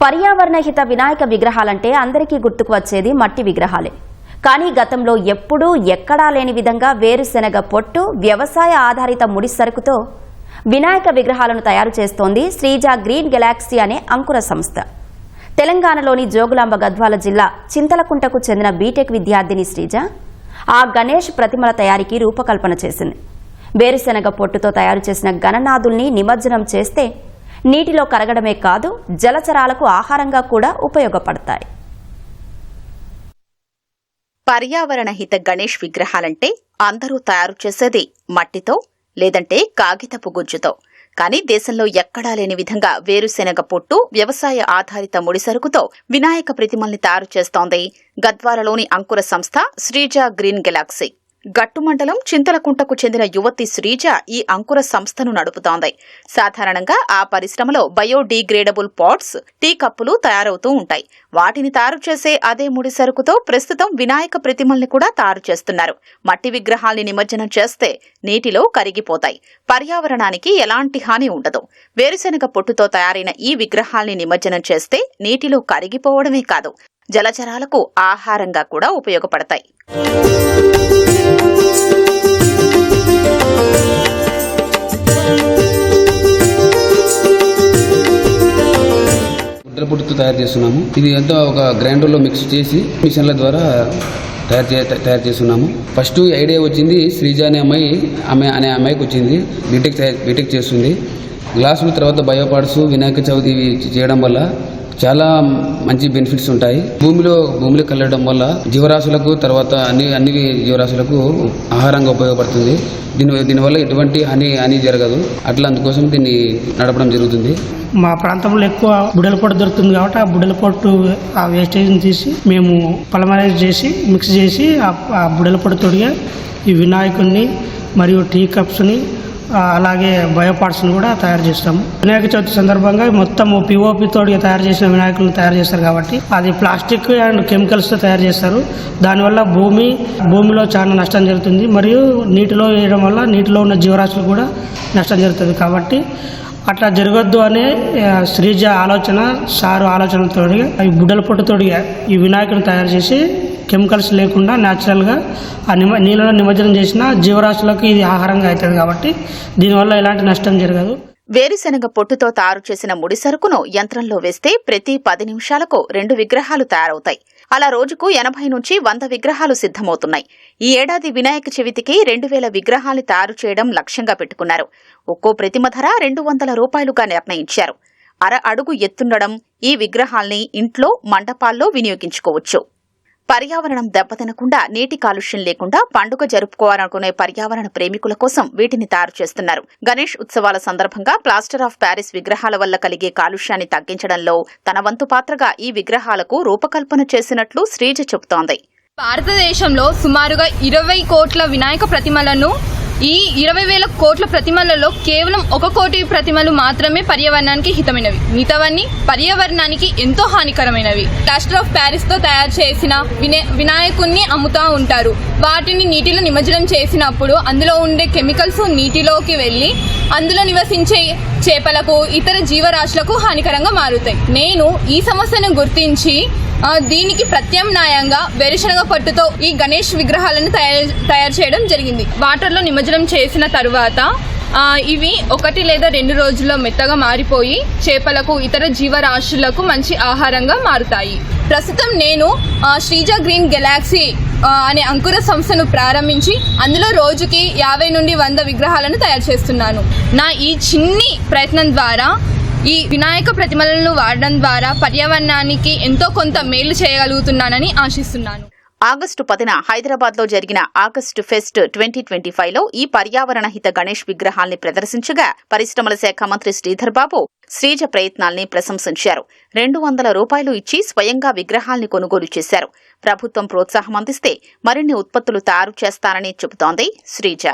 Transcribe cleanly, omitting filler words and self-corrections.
పర్యావరణ హిత వినాయక విగ్రహాలంటే అందరికీ గుర్తుకు వచ్చేది మట్టి విగ్రహాలే. కానీ గతంలో ఎప్పుడూ ఎక్కడా లేని విధంగా వేరుశెనగ పొట్టు, వ్యవసాయ ఆధారిత ముడి సరుకుతో వినాయక విగ్రహాలను తయారు చేస్తోంది శ్రీజ గ్రీన్ గెలాక్సీ అనే అంకుర సంస్థ. తెలంగాణలోని జోగులాంబ గద్వాల జిల్లా చింతలకుంటకు చెందిన బీటెక్ విద్యార్థిని శ్రీజ ఆ గణేష్ ప్రతిమల తయారీకి రూపకల్పన చేసింది. వేరుశెనగ పొట్టుతో తయారు చేసిన గణనాథుల్ని నిమజ్జనం చేస్తే నీటిలో కరగడమే కాదు, జలచరాలకు ఆహారంగా కూడా ఉపయోగపడతాయి. పర్యావరణ హిత గణేష్ విగ్రహాలంటే అందరూ తయారు చేసేది మట్టితో లేదంటే కాగితపు గుజ్జుతో. కానీ దేశంలో ఎక్కడా లేని విధంగా వేరుశెనగ పొట్టు, వ్యవసాయ ఆధారిత ముడిసరుకుతో వినాయక ప్రతిమల్ని తయారు చేస్తోంది గద్వాలలోని అంకుర సంస్థ శ్రీజ గ్రీన్ గెలాక్సీ. గట్టు మండలం చింతలకుంటకు చెందిన యువతి శ్రీజ ఈ అంకుర సంస్థను నడుపుతోంది. సాధారణంగా ఆ పరిశ్రమలో బయోడీగ్రేడబుల్ పాట్స్, టీ కప్పులు తయారవుతూ ఉంటాయి. వాటిని తయారు చేసే అదే ముడి సరుకుతో ప్రస్తుతం వినాయక ప్రతిమల్ని కూడా తయారు చేస్తున్నారు. మట్టి విగ్రహాల్ని నిమజ్జనం చేస్తే నీటిలో కరిగిపోతాయి. పర్యావరణానికి ఎలాంటి హాని ఉండదు. వేరుశెనగ పొట్టుతో తయారైన ఈ విగ్రహాల్ని నిమజ్జనం చేస్తే నీటిలో కరిగిపోవడమే కాదు, జలచరాలకు ఆహారంగా కూడా ఉపయోగపడతాయి. పొట్టుతో తయారు చేస్తున్నాము. ఇది అంతా ఒక గ్రైండర్లో మిక్స్ చేసి మిషన్ల ద్వారా తయారు చేస్తున్నాము. ఫస్ట్ ఐడియా వచ్చింది శ్రీజ అనే అమ్మాయికి వచ్చింది. బీటెక్ చేస్తుంది. గ్లాసుల తర్వాత బయోపార్ట్స్, వినాయక చవితి చేయడం వల్ల చాలా మంచి బెనిఫిట్స్ ఉంటాయి. భూమిలో కలగడం వల్ల జీవరాశులకు, తర్వాత అన్ని జీవరాశులకు ఆహారంగా ఉపయోగపడుతుంది. దీనివల్ల ఎటువంటి హాని జరగదు. అట్లా అందుకోసం దీన్ని నడపడం జరుగుతుంది. మా ప్రాంతంలో ఎక్కువ బుడల పొట్టు దొరుకుతుంది కాబట్టి ఆ బుడల పొట్టు ఆ వేస్టేజ్ని తీసి మేము పలమరైజ్ చేసి మిక్స్ చేసి ఆ బుడల పొట్టుతోడిగా ఈ వినాయకుడిని మరియు టీ కప్స్ని అలాగే బయోపార్ట్స్ని కూడా తయారు చేస్తాము. వినాయక చవితి సందర్భంగా మొత్తం పిఓపి తోడిగా తయారు చేసిన వినాయకులను తయారు చేస్తారు కాబట్టి అది ప్లాస్టిక్ అండ్ కెమికల్స్తో తయారు చేస్తారు. దానివల్ల భూమిలో చాలా నష్టం జరుగుతుంది. మరియు నీటిలో వేయడం వల్ల నీటిలో ఉన్న జీవరాశులు కూడా నష్టం జరుగుతుంది. కాబట్టి అట్లా జరగద్దు అనే శ్రీజ ఆలోచన, సారు ఆలోచనతో ఈ బుడ్డల పొట్టుతోడిగా ఈ వినాయకుని తయారు చేసి కెమికల్స్ లేకుండా న్యాచురల్గా ఆ నీళ్ళలో నిమజ్జనం చేసిన జీవరాశులకు ఇది ఆహారంగా అవుతుంది. కాబట్టి దీనివల్ల ఎలాంటి నష్టం జరగదు. వేరుశెనగ పొట్టుతో తయారు చేసిన ముడి సరుకును యంత్రంలో వేస్తే ప్రతి 10 నిమిషాలకు 2 విగ్రహాలు తయారవుతాయి. అలా రోజుకు 80 నుంచి 100 విగ్రహాలు సిద్ధమవుతున్నాయి. ఈ ఏడాది వినాయక చవితికి 2000 విగ్రహాల్ని తయారు చేయడం లక్ష్యంగా పెట్టుకున్నారు. ఒక్కో ప్రతిమ ధర 200 రూపాయలుగా నిర్ణయించారు. అడుగు ఎత్తుండడం ఈ విగ్రహాల్ని ఇంట్లో, మండపాల్లో వినియోగించుకోవచ్చు. పర్యావరణం దెబ్బతినకుండా, నీటి కాలుష్యం లేకుండా పండుగ జరుపుకోవాలనుకునే పర్యావరణ ప్రేమికుల కోసం వీటిని తయారు చేస్తున్నారు. గణేష్ ఉత్సవాల సందర్భంగా ప్లాస్టర్ ఆఫ్ ప్యారిస్ విగ్రహాల వల్ల కలిగే కాలుష్యాన్ని తగ్గించడంలో తన వంతు పాత్రగా ఈ విగ్రహాలకు రూపకల్పన చేసినట్లు శ్రీజ చెబుతోంది. భారతదేశంలో సుమారుగా 20 కోట్ల వినాయక ప్రతిమలను, ఈ 20,000 కోట్ల ప్రతిమలలో కేవలం 1 కోటి ప్రతిమలు మాత్రమే పర్యావరణానికి హితమైనవి. మిగతావన్నీ పర్యావరణానికి ఎంతో హానికరమైనవి. ప్లాస్టర్ ఆఫ్ ప్యారిస్ తో తయారు చేసిన వినాయకుణ్ణి అమ్ముతూ ఉంటారు. వాటిని నీటిలో నిమజ్జనం చేసినప్పుడు అందులో ఉండే కెమికల్స్ నీటిలోకి వెళ్లి అందులో నివసించే చేపలకు, ఇతర జీవరాశులకు హానికరంగా మారుతాయి. నేను ఈ సమస్యను గుర్తించి దీనికి ప్రత్యామ్నాయంగా వేరుశనగ పట్టుతో ఈ గణేష్ విగ్రహాలను తయారు చేయడం జరిగింది. వాటర్లో నిమజ్జనం చేసిన తరువాత ఇవి 1 లేదా 2 రోజుల్లో మెత్తగా మారిపోయి చేపలకు, ఇతర జీవరాశులకు మంచి ఆహారంగా మారుతాయి. ప్రస్తుతం నేను శ్రీజ గ్రీన్ గెలాక్సీ అనే అంకుర సంస్థను ప్రారంభించి అందులో రోజుకి 50 నుండి 100 విగ్రహాలను తయారు చేస్తున్నాను. నా ఈ చిన్ని ప్రయత్నం ద్వారా, ఈ వినాయక ప్రతిమలను వాడడం ద్వారా పర్యావరణానికి ఎంతో కొంత మేలు చేయగలుగుతున్నానని ఆశిస్తున్నాను. ఆగస్టు 10న హైదరాబాద్లో జరిగిన ఆగస్టు ఫెస్ట్ 2025లో ఈ పర్యావరణ హిత గణేష్ విగ్రహాల్ని ప్రదర్శించగా పరిశ్రమల శాఖ మంత్రి శ్రీధర్ బాబు శ్రీజ ప్రయత్నాల్ని ప్రశంసించారు. 200 రూపాయలు ఇచ్చి స్వయంగా విగ్రహాల్ని కొనుగోలు చేశారు. ప్రభుత్వం ప్రోత్సాహం అందిస్తే మరిన్ని ఉత్పత్తులు తయారు చేస్తానని చెబుతోంది శ్రీజ.